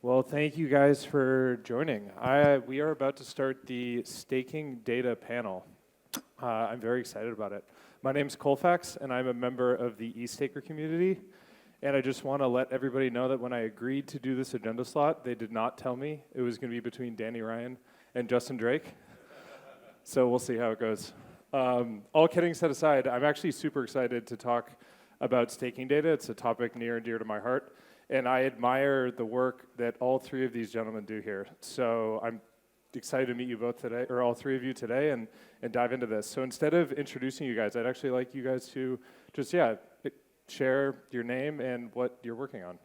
Well, thank you guys for joining. We are about to start the staking data panel. I'm very excited about it. My name's Colfax, and I'm a member of the eStaker community. And I just want to let everybody know that when I agreed to do this agenda slot, they did not tell me it was going to be between Danny Ryan and Justin Drake. So we'll see how it goes. All kidding set aside, I'm actually super excited to talk about staking data. It's a topic near and dear to my heart. And I admire the work that all three of these gentlemen do here. So I'm excited to meet you both today, or all three of you today, and dive into this. So instead of introducing you guys, I'd actually like you guys to just, share your name and what you're working on.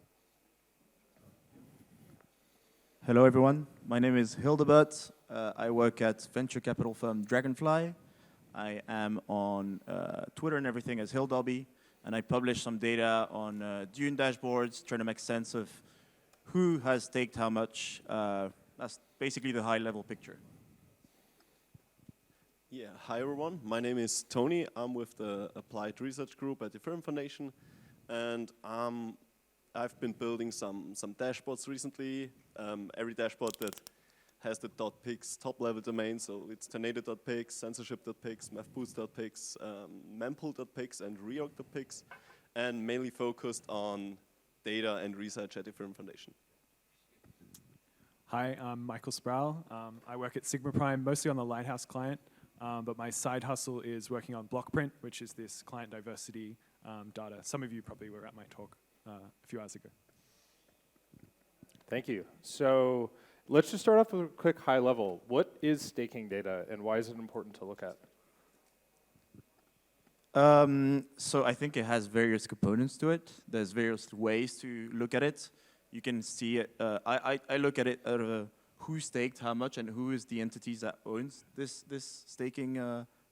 Hello, everyone. My name is Hildebert. I work at venture capital firm Dragonfly. I am on Twitter and everything as Hildobby. And I publish some data on Dune dashboards, trying to make sense of who has staked how much. That's basically the high-level picture. Yeah, hi everyone. My name is Toni. I'm with the Applied Research Group at the Ethereum Foundation, and I've been building some dashboards recently. Every dashboard that has the .pix top-level domain, so it's tornado.pix, censorship.pix, mathboost.pix, mempool.pix, and reorg.pix, and mainly focused on data and research at the Ethereum Foundation. Hi, I'm Michael Sproul. I work at Sigma Prime, mostly on the Lighthouse client, but my side hustle is working on Blockprint, which is this client diversity data. Some of you probably were at my talk a few hours ago. Thank you. So let's just start off with a quick high level. What is staking data, and why is it important to look at? So I think it has various components to it. There's various ways to look at it. You can see it. I look at it out of who staked how much and who is the entities that owns this staking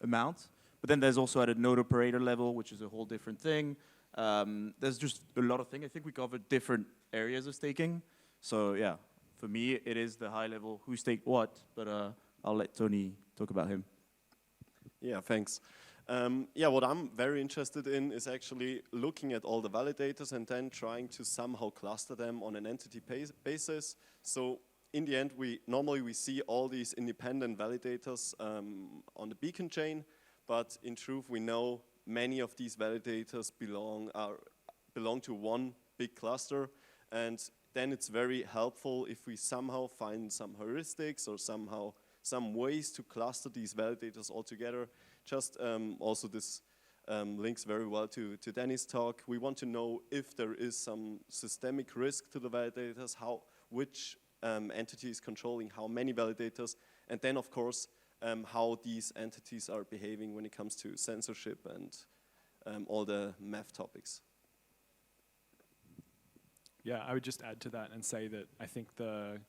amount. But then there's also at a node operator level, which is a whole different thing. There's just a lot of things. I think we covered different areas of staking. So yeah, for me, it is the high level who staked what, but I'll let Toni talk about him. Yeah, thanks. What I'm very interested in is actually looking at all the validators and then trying to somehow cluster them on an entity basis. So in the end, we normally see all these independent validators on the beacon chain, but in truth, we know many of these validators belong to one big cluster, and then it's very helpful if we somehow find some heuristics or some ways to cluster these validators all together. Just also this links very well to Danny's talk. We want to know if there is some systemic risk to the validators, which entity is controlling how many validators, and then of course how these entities are behaving when it comes to censorship and all the math topics. Yeah, I would just add to that and say that I think the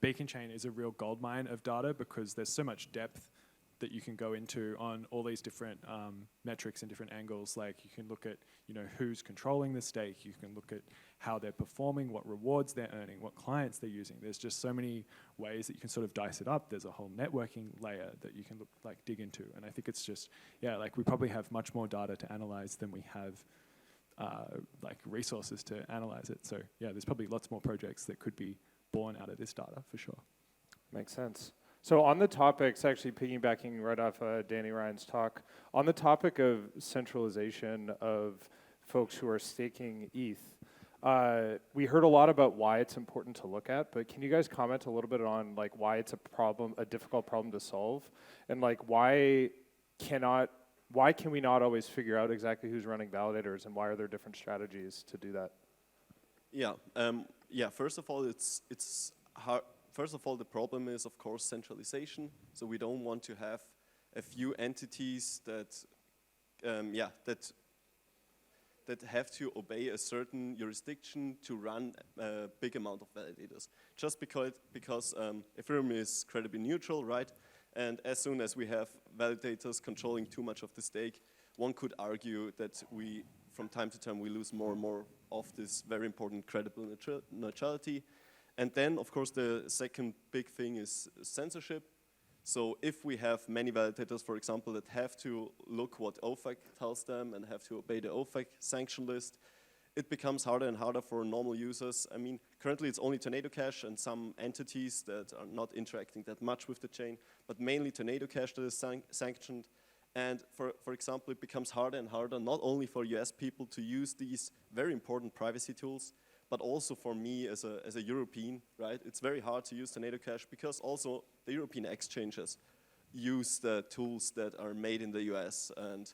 beacon chain is a real goldmine of data because there's so much depth that you can go into on all these different metrics and different angles. Like you can look at who's controlling the stake, you can look at how they're performing, what rewards they're earning, what clients they're using. There's just so many ways that you can sort of dice it up. There's a whole networking layer that you can dig into. And I think it's just, we probably have much more data to analyze than we have resources to analyze it. So yeah, there's probably lots more projects that could be born out of this data for sure. Makes sense. So on the topics, actually piggybacking right off Danny Ryan's talk, on the topic of centralization of folks who are staking ETH, we heard a lot about why it's important to look at, but can you guys comment a little bit on why it's a difficult problem to solve, and why can we not always figure out exactly who's running validators, and why are there different strategies to do that? Yeah. First of all, it's hard. First of all, the problem is, of course, centralization. So we don't want to have a few entities that have to obey a certain jurisdiction to run a big amount of validators. Just because Ethereum is credibly neutral, right? And as soon as we have validators controlling too much of the stake, one could argue that from time to time, we lose more and more of this very important credible neutrality. And then, of course, the second big thing is censorship. So if we have many validators, for example, that have to look what OFAC tells them and have to obey the OFAC sanction list, it becomes harder and harder for normal users. I mean, currently it's only Tornado Cash and some entities that are not interacting that much with the chain, but mainly Tornado Cash that is sanctioned. And for example, it becomes harder and harder, not only for US people to use these very important privacy tools, but also for me as a European, right? It's very hard to use Tornado Cash because also the European exchanges use the tools that are made in the US, and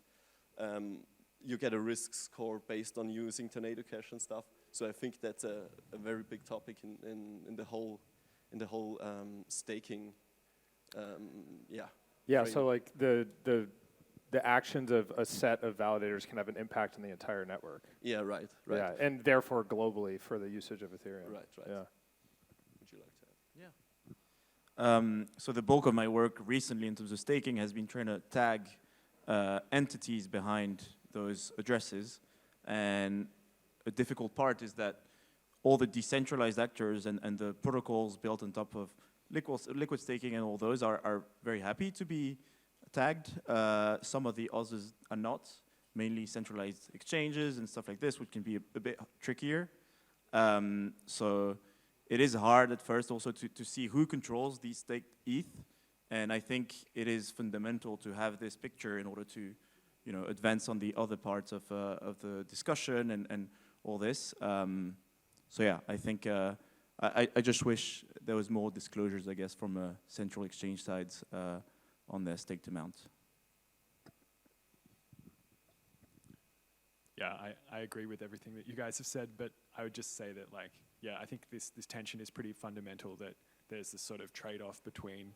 you get a risk score based on using Tornado Cash and stuff. So I think that's a very big topic in the whole staking. Yeah. frame. So like the actions of a set of validators can have an impact on the entire network. Yeah, right. Yeah, and therefore globally for the usage of Ethereum. Right. Yeah. Would you like to add? So the bulk of my work recently in terms of staking has been trying to tag entities behind those addresses. And a difficult part is that all the decentralized actors and the protocols built on top of liquid staking and all those are very happy to be tagged. Some of the others are not, mainly centralized exchanges and stuff like this, which can be a bit trickier. So it is hard at first also to see who controls these staked ETH. And I think it is fundamental to have this picture in order to advance on the other parts of the discussion and all this. So yeah, I think I just wish there was more disclosures, I guess, from central exchange sides on their staked amount. Yeah, I agree with everything that you guys have said, but I would just say that, like, yeah, I think this tension is pretty fundamental, that there's this sort of trade-off between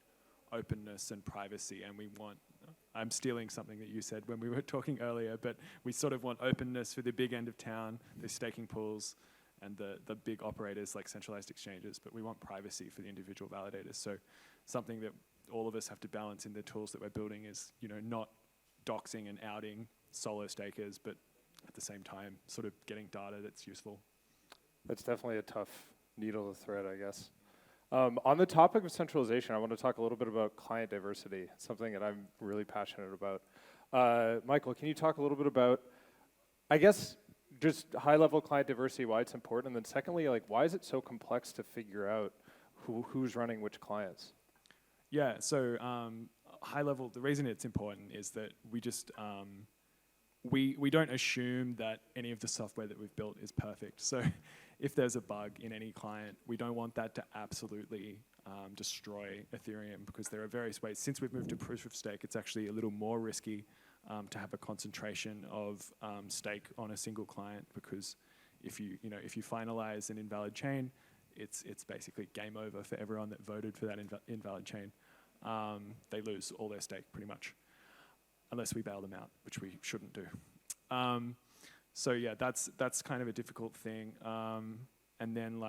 openness and privacy, and we want, I'm stealing something that you said when we were talking earlier, but we sort of want openness for the big end of town, the staking pools, and the big operators like centralized exchanges, but we want privacy for the individual validators. So something that all of us have to balance in the tools that we're building is, not doxing and outing solo stakers, but at the same time, sort of getting data that's useful. That's definitely a tough needle to thread, I guess. On the topic of centralization, I want to talk a little bit about client diversity, something that I'm really passionate about. Michael, can you talk a little bit about, I guess, just high-level client diversity, why it's important, and then secondly, like, why is it so complex to figure out who's running which clients? Yeah, so high level, the reason it's important is that we just, we don't assume that any of the software that we've built is perfect. So if there's a bug in any client, we don't want that to absolutely destroy Ethereum, because there are various ways. Since we've moved to proof of stake, it's actually a little more risky to have a concentration of stake on a single client, because if you finalize an invalid chain, it's basically game over for everyone that voted for that invalid chain. They lose all their stake pretty much, unless we bail them out, which we shouldn't do. So yeah, that's kind of a difficult thing. And then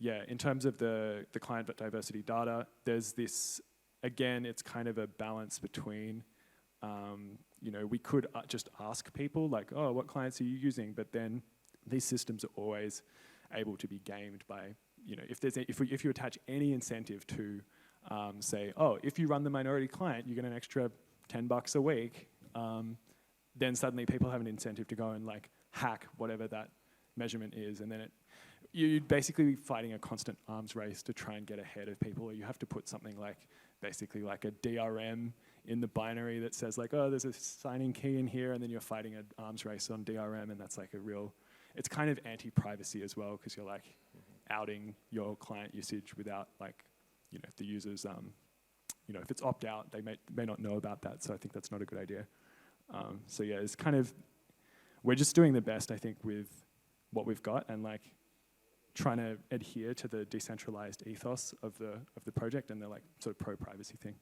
in terms of the client diversity data, there's this, again, it's kind of a balance between, we could just ask people like, oh, what clients are you using? But then these systems are always able to be gamed by, if you attach any incentive to say, oh, if you run the minority client, you get an extra $10 a week, then suddenly people have an incentive to go and hack whatever that measurement is, and then you'd basically be fighting a constant arms race to try and get ahead of people, or you have to put something basically like a DRM in the binary that says oh, there's a signing key in here, and then you're fighting an arms race on DRM, and that's it's kind of anti-privacy as well, because you're outing your client usage without the users, if it's opt-out, they may not know about that, so I think that's not a good idea. So yeah, it's kind of, we're just doing the best, I think, with what we've got, and trying to adhere to the decentralized ethos of the project and the sort of pro-privacy thing.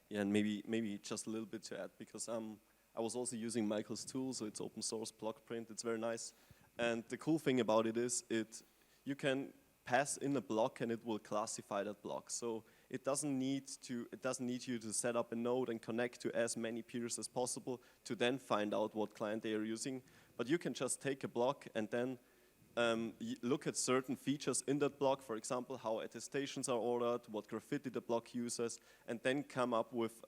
Yeah, and maybe just a little bit to add, because I was also using Michael's tool, so it's open source block print. It's very nice, and the cool thing about it is you can pass in a block and it will classify that block. So it doesn't need you to set up a node and connect to as many peers as possible to then find out what client they are using. But you can just take a block and then look at certain features in that block, for example, how attestations are ordered, what graffiti the block uses, and then come up with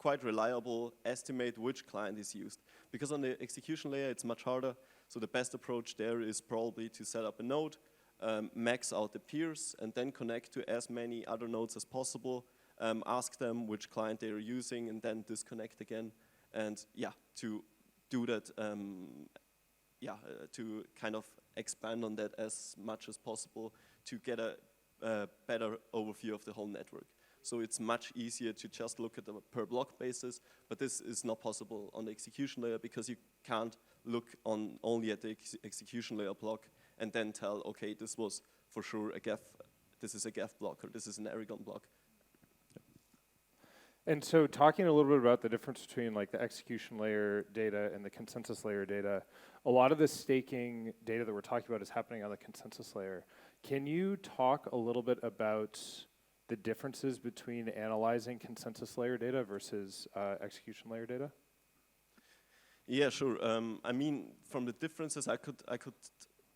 quite reliable estimate which client is used. Because on the execution layer, it's much harder. So the best approach there is probably to set up a node, max out the peers, and then connect to as many other nodes as possible, ask them which client they are using, and then disconnect again. And yeah, to do that, to kind of expand on that as much as possible to get a better overview of the whole network. So it's much easier to just look at a per block basis, but this is not possible on the execution layer because you can't look on only at the execution layer block and then tell, okay, this was for sure a Geth, this is a Geth block, or this is an Aragon block. And so talking a little bit about the difference between like the execution layer data and the consensus layer data, a lot of the staking data that we're talking about is happening on the consensus layer. Can you talk a little bit about the differences between analyzing consensus layer data versus execution layer data? Yeah, sure. I mean, from the differences, I could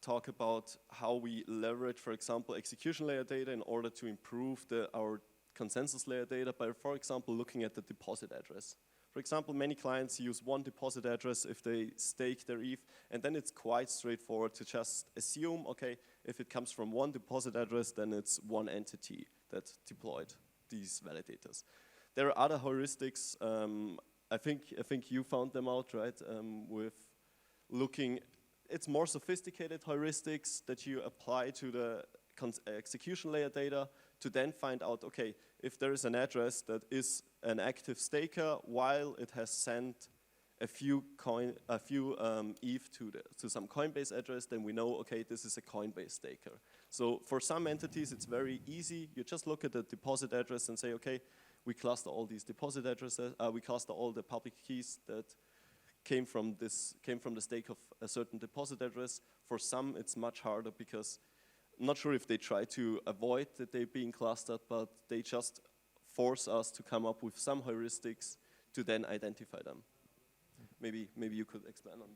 talk about how we leverage, for example, execution layer data in order to improve our consensus layer data by, for example, looking at the deposit address. For example, many clients use one deposit address if they stake their ETH, and then it's quite straightforward to just assume, okay, if it comes from one deposit address, then it's one entity that deployed these validators. There are other heuristics. I think you found them out, right? With looking, it's more sophisticated heuristics that you apply to the execution layer data to then find out, okay, if there is an address that is an active staker while it has sent a few ETH to some Coinbase address, then we know, okay, this is a Coinbase staker. So for some entities, it's very easy. You just look at the deposit address and say, okay, we cluster all these deposit addresses. We cluster all the public keys that came from the stake of a certain deposit address. For some, it's much harder because I'm not sure if they try to avoid that they're being clustered, but they just force us to come up with some heuristics to then identify them. Maybe you could expand on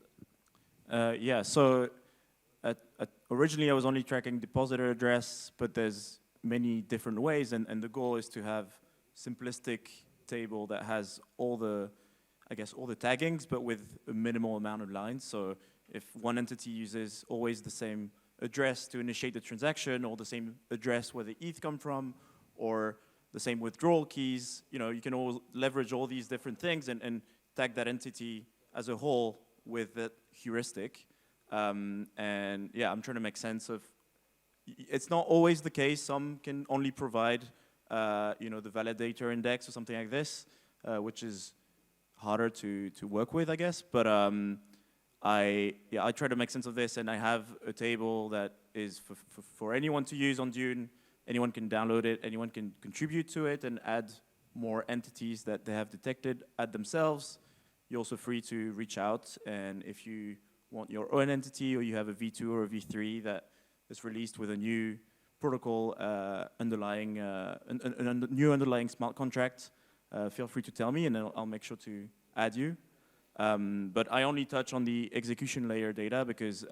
that. Yeah, so originally I was only tracking depositor address, but there's many different ways, and the goal is to have simplistic table that has all the taggings, but with a minimal amount of lines. So if one entity uses always the same address to initiate the transaction, or the same address where the ETH come from, or the same withdrawal keys, you can all leverage all these different things and tag that entity as a whole with that heuristic. And yeah, I'm trying to make sense of, it's not always the case. Some can only provide the validator index or something like this, which is harder to work with, I guess. But I try to make sense of this, and I have a table that is for anyone to use on Dune. Anyone can download it, anyone can contribute to it and add more entities that they have detected, add themselves. You're also free to reach out, and if you want your own entity or you have a V2 or a V3 that is released with a new protocol underlying a new underlying smart contract, feel free to tell me, and I'll make sure to add you. But I only touch on the execution layer data because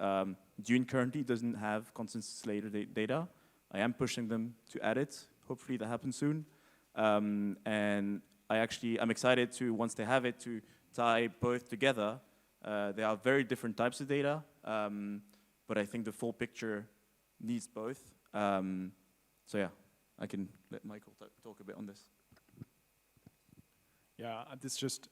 Dune currently doesn't have consensus layer data. I am pushing them to add it. Hopefully that happens soon. And I'm excited to, once they have it, to tie both together. They are very different types of data, but I think the full picture needs both. So yeah, I can let Michael talk a bit on this. Yeah, this just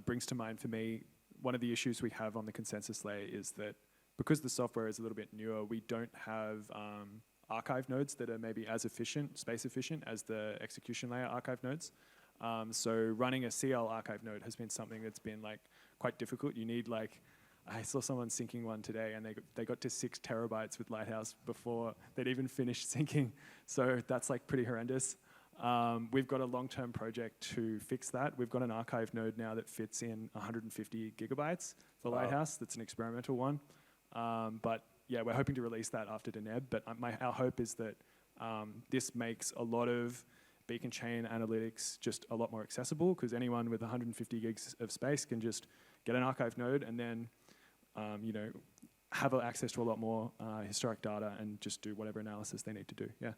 brings to mind for me, one of the issues we have on the consensus layer is that because the software is a little bit newer, we don't have archive nodes that are maybe as efficient, space efficient as the execution layer archive nodes. So running a CL archive node has been something that's been quite difficult. You need I saw someone syncing one today, and they got to 6 terabytes with Lighthouse before they'd even finished syncing. So that's pretty horrendous. We've got a long-term project to fix that. We've got an archive node now that fits in 150 gigabytes for Lighthouse. That's an experimental one. But yeah, we're hoping to release that after Deneb. But our hope is that this makes a lot of beacon chain analytics just a lot more accessible, because anyone with 150 gigs of space can just get an archive node and then have access to a lot more historic data and just do whatever analysis they need to do. Yeah.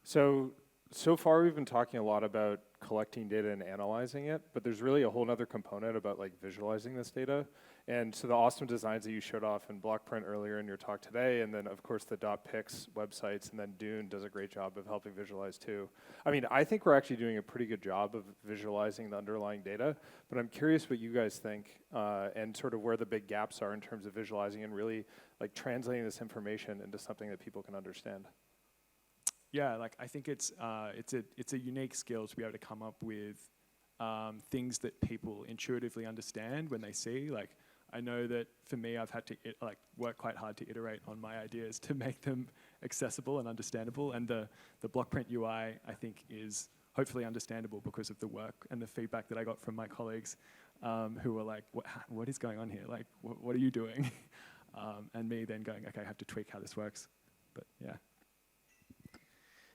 So so far we've been talking a lot about collecting data and analyzing it, but there's really a whole other component about like visualizing this data. And so the awesome designs that you showed off in Blockprint earlier in your talk today, and then of course the .pix websites, and then Dune does a great job of helping visualize too. I mean, I think we're actually doing a pretty good job of visualizing the underlying data, but I'm curious what you guys think and sort of where the big gaps are in terms of visualizing and really like translating this information into something that people can understand. Yeah, like I think it's a unique skill to be able to come up with things that people intuitively understand when they see. Like I know that for me, I've had to work quite hard to iterate on my ideas to make them accessible and understandable. And the Blockprint UI, I think, is hopefully understandable because of the work and the feedback that I got from my colleagues who were like, what is going on here? Like, what are you doing? And me then going, okay, I have to tweak how this works. But yeah.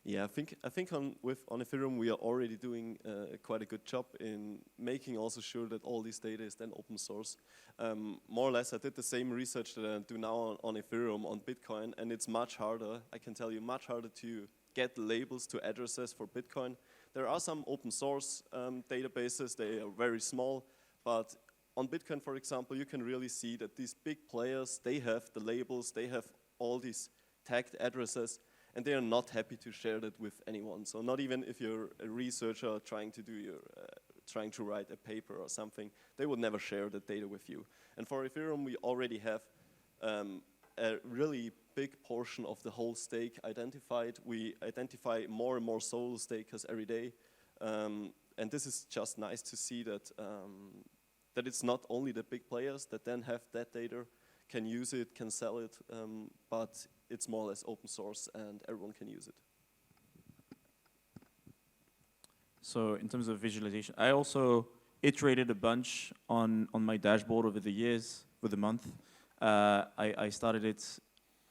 Yeah, I think on Ethereum we are already doing quite a good job in making also sure that all this data is then open source. More or less, I did the same research that I do now on Ethereum on Bitcoin, and it's much harder. I can tell you, much harder to get labels to addresses for Bitcoin. There are some open source databases. They are very small, but on Bitcoin, for example, you can really see that these big players, they have the labels, they have all these tagged addresses, and they are not happy to share that with anyone. So not even if you're a researcher trying to write a paper or something, they would never share the data with you. And for Ethereum, we already have a really big portion of the whole stake identified. We identify more and more solo stakers every day. And this is just nice to see that, that it's not only the big players that then have that data, can use it, can sell it, but it's more or less open source and everyone can use it. So in terms of visualization, I also iterated a bunch on my dashboard over the years, with the month. I started it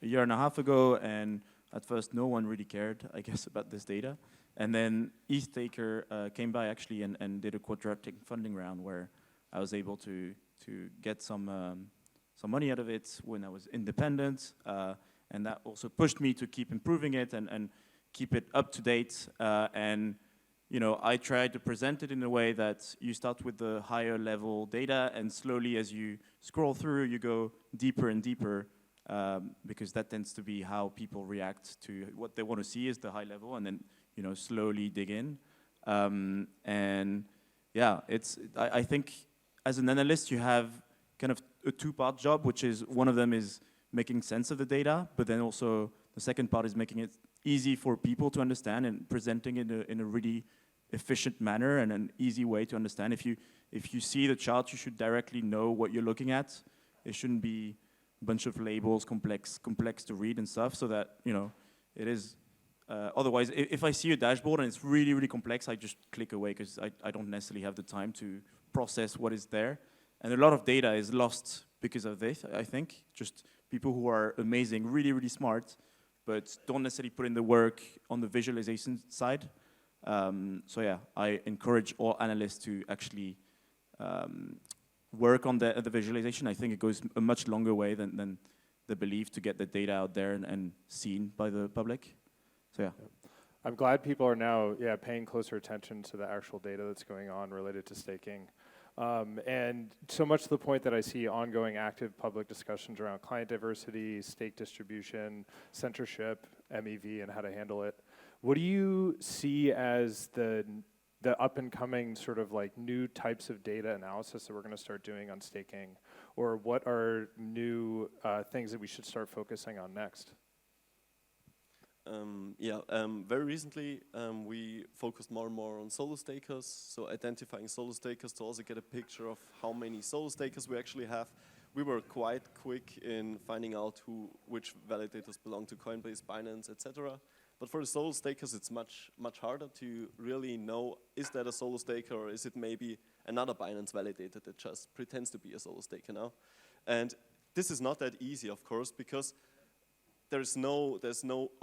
a year and a half ago, and at first no one really cared, I guess, about this data. And then ETHtaker came by actually and did a quadratic funding round where I was able to get some money out of it when I was independent. And that also pushed me to keep improving it and keep it up to date. And you know, I tried to present it in a way that you start with the higher level data, and slowly as you scroll through, you go deeper and deeper, because that tends to be how people react to what they want to see is the high level, and then you know slowly dig in. And yeah, I think as an analyst you have kind of a two-part job, which is one of them is making sense of the data, but then also the second part is making it easy for people to understand and presenting it in a really efficient manner and an easy way to understand. If you see the chart, you should directly know what you're looking at. It shouldn't be a bunch of labels, complex to read and stuff, so that you know it is. Otherwise, if I see a dashboard and it's really, really complex, I just click away because I don't necessarily have the time to process what is there. And a lot of data is lost because of this, I think. Just people who are amazing, really, really smart, but don't necessarily put in the work on the visualization side. So yeah, I encourage all analysts to actually work on the visualization. I think it goes a much longer way than the belief to get the data out there and seen by the public. So yeah. I'm glad people are now paying closer attention to the actual data that's going on related to staking. And so much to the point that I see ongoing active public discussions around client diversity, stake distribution, censorship, MEV, and how to handle it. What do you see as the up and coming sort of like new types of data analysis that we're going to start doing on staking? Or what are new things that we should start focusing on next? Very recently we focused more and more on solo stakers, so identifying solo stakers to also get a picture of how many solo stakers we actually have. We were quite quick in finding out which validators belong to Coinbase, Binance, etc. But for the solo stakers, it's much harder to really know, is that a solo staker or is it maybe another Binance validator that just pretends to be a solo staker now? And this is not that easy, of course, because there's no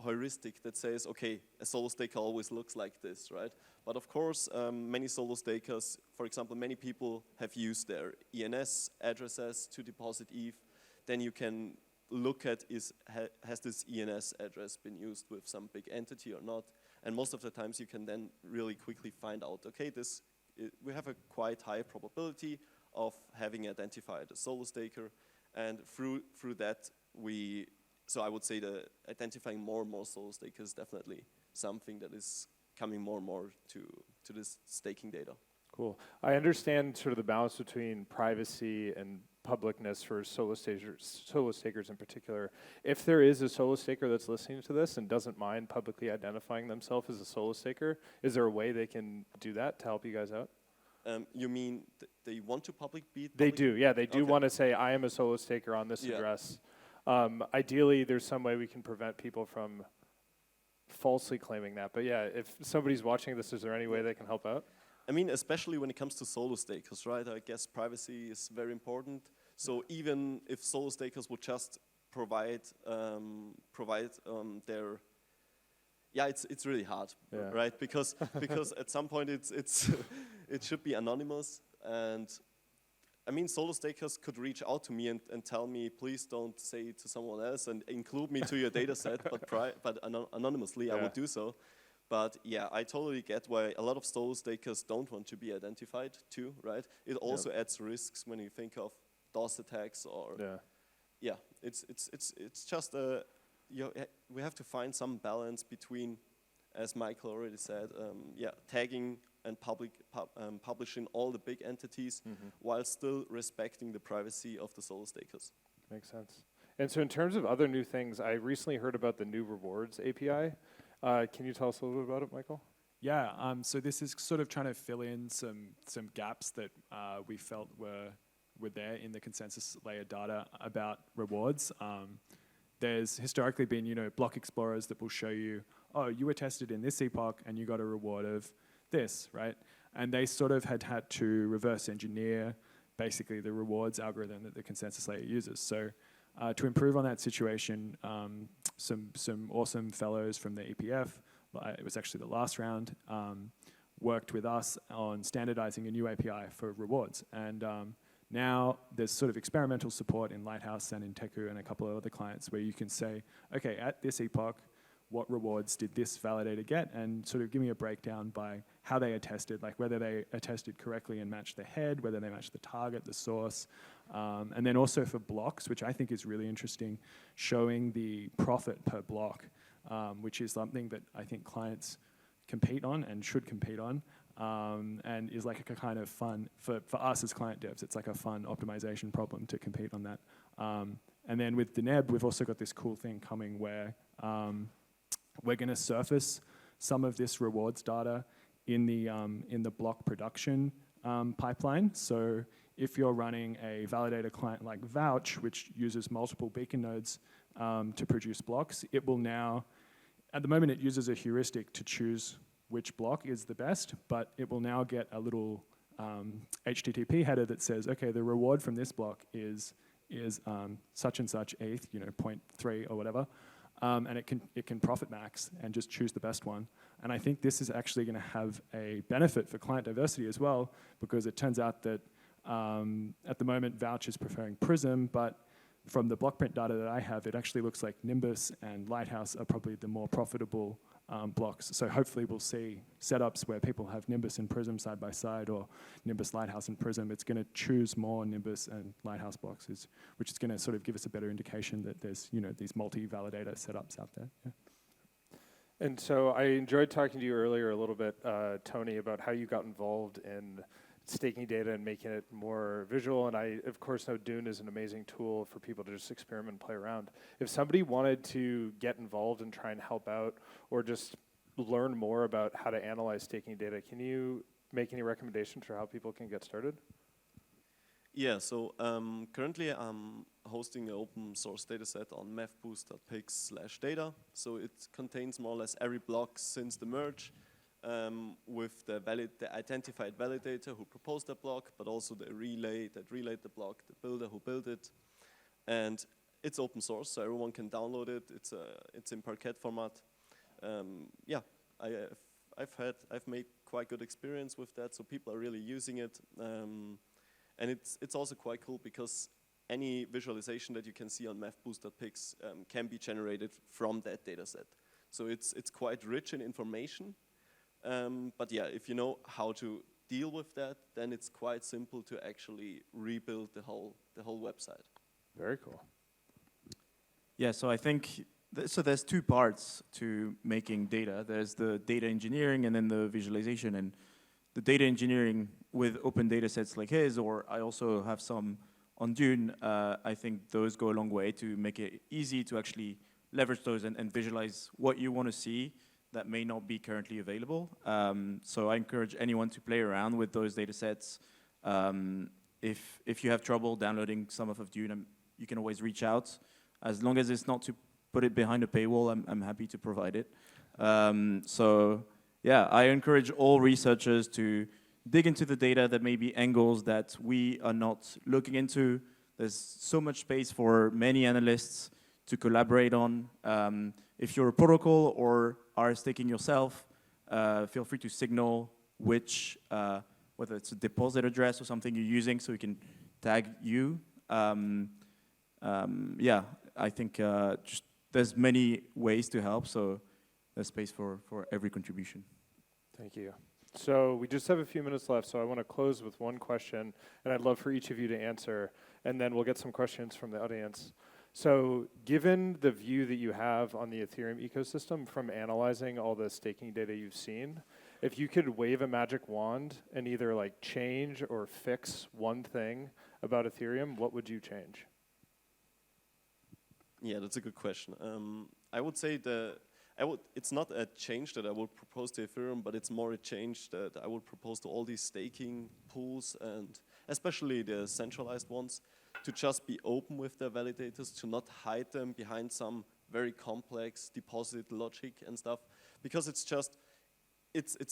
heuristic that says, okay, a solo staker always looks like this, right? But of course, many solo stakers, for example, many people have used their ENS addresses to deposit ETH. Then you can look at has this ENS address been used with some big entity or not? And most of the times you can then really quickly find out, okay, we have a quite high probability of having identified a solo staker, and through that so I would say that identifying more and more solo stakers is definitely something that is coming more and more to this staking data. Cool. I understand sort of the balance between privacy and publicness for solo stakers in particular. If there is a solo staker that's listening to this and doesn't mind publicly identifying themselves as a solo staker, is there a way they can do that to help you guys out? You mean they want to be? They do, yeah. They do Okay. want to say, I am a solo staker on this Yeah. address. Ideally, there's some way we can prevent people from falsely claiming that. But yeah, if somebody's watching this, is there any way they can help out? I mean, especially when it comes to solo stakers, right? I guess privacy is very important. So even if solo stakers would just provide their, it's really hard, Yeah. right? Because at some point it should be anonymous. And I mean, solo stakers could reach out to me and tell me, please don't say it to someone else and include me to your data set, but anonymously I would do so. But yeah, I totally get why a lot of solo stakers don't want to be identified too, right? It also adds risks when you think of DOS attacks or it's just we have to find some balance between, as Michael already said, tagging and publishing all the big entities while still respecting the privacy of the solo stakers. Makes sense. And so in terms of other new things, I recently heard about the new rewards API. Can you tell us a little bit about it, Michael? Yeah, so this is sort of trying to fill in some gaps that we felt were there in the consensus layer data about rewards. There's historically been, block explorers that will show you, oh, you were tested in this epoch and you got a reward of this, right? And they sort of had to reverse engineer basically the rewards algorithm that the consensus layer uses. So to improve on that situation, some awesome fellows from the EPF, it was actually the last round, worked with us on standardizing a new API for rewards. And now there's sort of experimental support in Lighthouse and in Teku and a couple of other clients where you can say, okay, at this epoch, what rewards did this validator get, and sort of give me a breakdown by how they attested, like whether they attested correctly and matched the head, whether they matched the target, the source, and then also for blocks, which I think is really interesting, showing the profit per block, which is something that I think clients compete on and should compete on, and is like a kind of fun, for us as client devs, it's like a fun optimization problem to compete on that. And then with Deneb, we've also got this cool thing coming where we're going to surface some of this rewards data in the block production pipeline. So if you're running a validator client like Vouch, which uses multiple beacon nodes to produce blocks, it will now, at the moment it uses a heuristic to choose which block is the best, but it will now get a little HTTP header that says, okay, the reward from this block is such and such ETH, 0.3 or whatever. And it can profit max and just choose the best one. And I think this is actually going to have a benefit for client diversity as well, because it turns out that at the moment Vouch is preferring Prism, but from the block print data that I have, it actually looks like Nimbus and Lighthouse are probably the more profitable blocks. So hopefully we'll see setups where people have Nimbus and Prism side by side, or Nimbus, Lighthouse, and Prism. It's going to choose more Nimbus and Lighthouse blocks, which is going to sort of give us a better indication that there's these multi-validator setups out there. Yeah. And so I enjoyed talking to you earlier a little bit, Toni, about how you got involved in staking data and making it more visual. And I, of course, know Dune is an amazing tool for people to just experiment and play around. If somebody wanted to get involved and try and help out, or just learn more about how to analyze staking data, can you make any recommendations for how people can get started? Yeah, so currently I'm hosting an open source dataset on mevboost.pix/data. So it contains more or less every block since the merge, with the identified validator who proposed the block, but also the relay that relayed the block, the builder who built it. And it's open source, so everyone can download it. It's in Parquet format. I've made quite good experience with that, so people are really using it. And it's also quite cool because any visualization that you can see on mevboost.pix can be generated from that data set. So it's quite rich in information. But yeah, if you know how to deal with that, then it's quite simple to actually rebuild the whole website. Very cool. Yeah, so I think, so there's two parts to making data. There's the data engineering and then the visualization. And the data engineering with open data sets like his, or I also have some on Dune, I think those go a long way to make it easy to actually leverage those and visualize what you want to see that may not be currently available. So I encourage anyone to play around with those data sets. If you have trouble downloading some of Dune, you can always reach out. As long as it's not to put it behind a paywall, I'm happy to provide it. So yeah, I encourage all researchers to dig into the data. That may be angles that we are not looking into. There's so much space for many analysts to collaborate on. If you're a protocol or are staking yourself, feel free to signal which, whether it's a deposit address or something you're using so we can tag you. Yeah, I think just there's many ways to help, so there's space for every contribution. Thank you. So we just have a few minutes left, so I want to close with one question, and I'd love for each of you to answer, and then we'll get some questions from the audience. So given the view that you have on the Ethereum ecosystem from analyzing all the staking data you've seen, if you could wave a magic wand and either like change or fix one thing about Ethereum, what would you change? Yeah, that's a good question. I would say it's not a change that I would propose to Ethereum, but it's more a change that I would propose to all these staking pools, and especially the centralized ones, to just be open with their validators, to not hide them behind some very complex deposit logic and stuff, because it's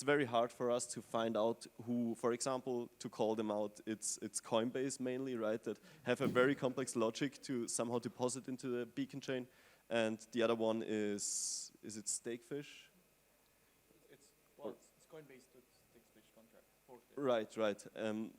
very hard for us to find out who, for example, to call them out, it's Coinbase mainly, right, that have a very complex logic to somehow deposit into the beacon chain, and the other one is it Stakefish? It's Coinbase to Stakefish contract. Right.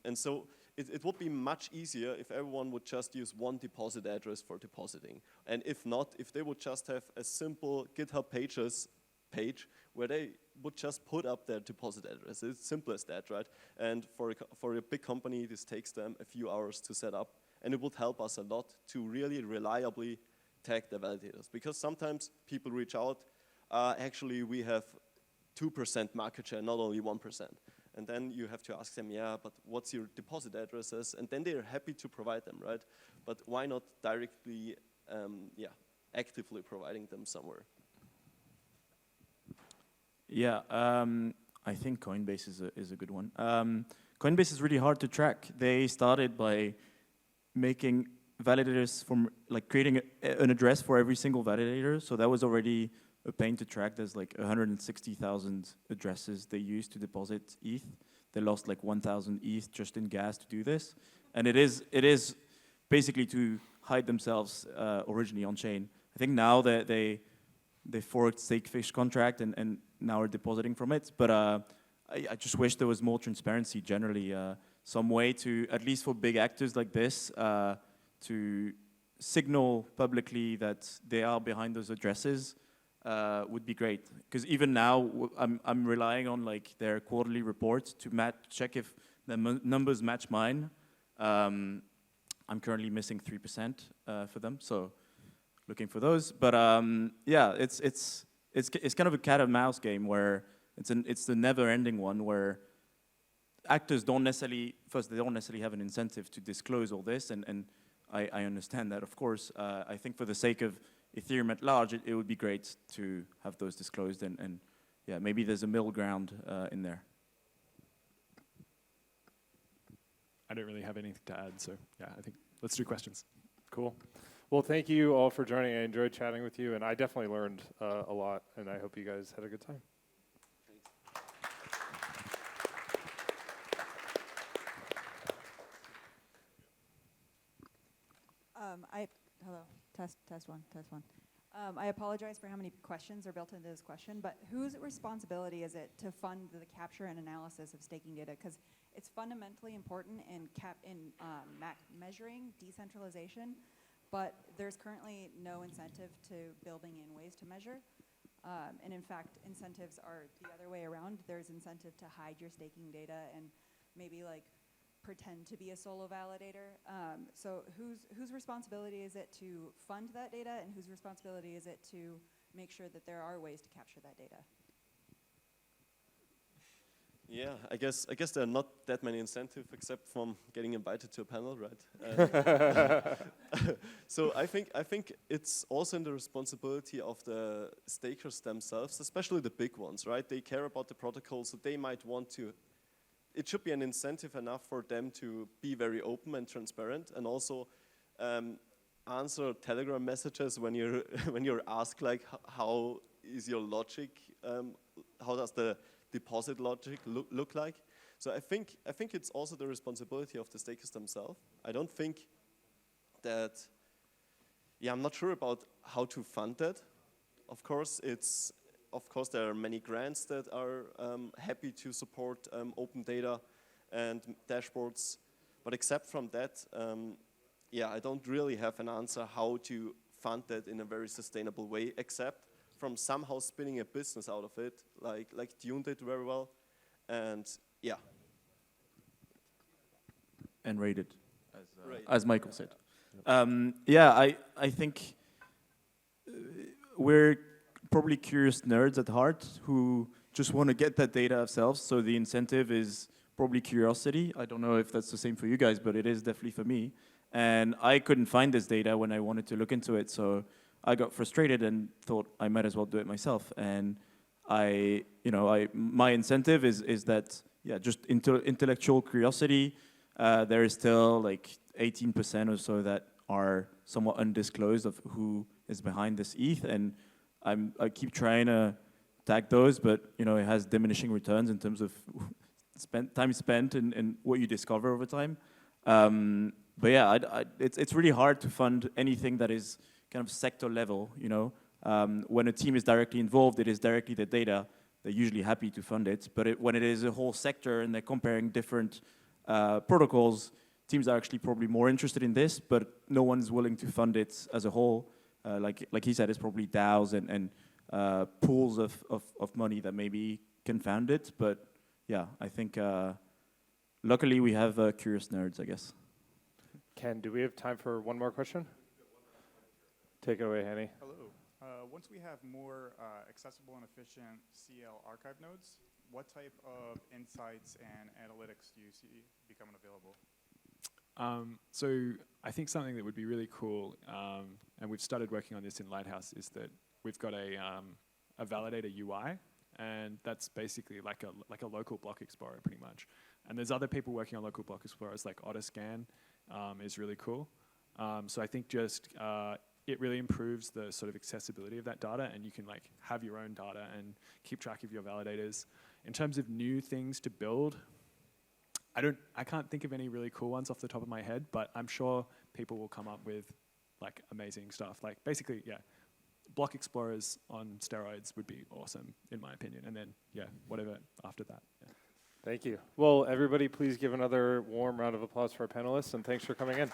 And so it would be much easier if everyone would just use one deposit address for depositing. And if not, if they would just have a simple GitHub pages page where they would just put up their deposit address. It's simple as that, right? And for a big company, this takes them a few hours to set up. And it would help us a lot to really reliably tag the validators. Because sometimes people reach out, actually we have 2% market share, not only 1%. And then you have to ask them, yeah, but what's your deposit addresses? And then they're happy to provide them, right? But why not directly, actively providing them somewhere? Yeah, I think Coinbase is a good one. Coinbase is really hard to track. They started by making validators from like creating an address for every single validator. So that was already a pain to track. There's like 160,000 addresses they used to deposit ETH. They lost like 1,000 ETH just in gas to do this. And it is basically to hide themselves originally on chain. I think now that they forked Stakefish contract and now are depositing from it. But I just wish there was more transparency generally. Some way to, at least for big actors like this, to signal publicly that they are behind those addresses would be great. Because even now, I'm relying on like their quarterly reports to check if the numbers match mine. I'm currently missing 3% for them, so looking for those. But yeah, it's kind of a cat and mouse game where it's the never-ending one where actors don't necessarily have an incentive to disclose all this, and I understand that, of course. I think for the sake of Ethereum at large, it would be great to have those disclosed, and yeah, maybe there's a middle ground in there. I don't really have anything to add, so yeah, I think let's do questions. Cool. Well, thank you all for joining. I enjoyed chatting with you, and I definitely learned a lot, and I hope you guys had a good time. Hello, test one. I apologize for how many questions are built into this question, but whose responsibility is it to fund the capture and analysis of staking data? Because it's fundamentally important in measuring decentralization, but there's currently no incentive to building in ways to measure. And in fact, incentives are the other way around. There's incentive to hide your staking data and maybe like pretend to be a solo validator. So whose responsibility is it to fund that data, and whose responsibility is it to make sure that there are ways to capture that data? Yeah, I guess there are not that many incentives except from getting invited to a panel, right? So I think it's also in the responsibility of the stakers themselves, especially the big ones, right? They care about the protocol, so they might want to. It should be an incentive enough for them to be very open and transparent, and also answer Telegram messages when you're when you're asked like how is your logic, how does the deposit logic look like. So I think it's also the responsibility of the stakers themselves. I don't think that, I'm not sure about how to fund that. Of course, there are many grants that are happy to support open data and dashboards. But except from that, I don't really have an answer how to fund that in a very sustainable way, except from somehow spinning a business out of it, like Dune did very well, and And rated, Right. as Michael said. I think we're probably curious nerds at heart who just want to get that data ourselves. So the incentive is probably curiosity. I don't know if that's the same for you guys, but it is definitely for me. And I couldn't find this data when I wanted to look into it, so I got frustrated and thought I might as well do it myself. And my incentive is that, just intellectual curiosity. There is still like 18% or so that are somewhat undisclosed of who is behind this ETH, and I keep trying to tag those, but it has diminishing returns in terms of time spent and what you discover over time. It's really hard to fund anything that is kind of sector level. When a team is directly involved, it is directly the data. They're usually happy to fund it, but when it is a whole sector and they're comparing different protocols, teams are actually probably more interested in this, but no one's willing to fund it as a whole. Like he said, it's probably DAOs and pools of money that maybe can fund it. But I think luckily we have curious nerds, I guess. Ken, do we have time for one more question? Take it away, Henny. Hello. Once we have more accessible and efficient CL archive nodes, what type of insights and analytics do you see becoming available? So I think something that would be really cool, and we've started working on this in Lighthouse, is that we've got a validator UI, and that's basically like a local block explorer, pretty much. And there's other people working on local block explorers, like Autoscan is really cool. So I think just it really improves the sort of accessibility of that data, and you can like have your own data and keep track of your validators. In terms of new things to build, I can't think of any really cool ones off the top of my head, but I'm sure people will come up with like amazing stuff. Like basically, block explorers on steroids would be awesome in my opinion. And then whatever after that. Yeah. Thank you. Well, everybody, please give another warm round of applause for our panelists, and thanks for coming in.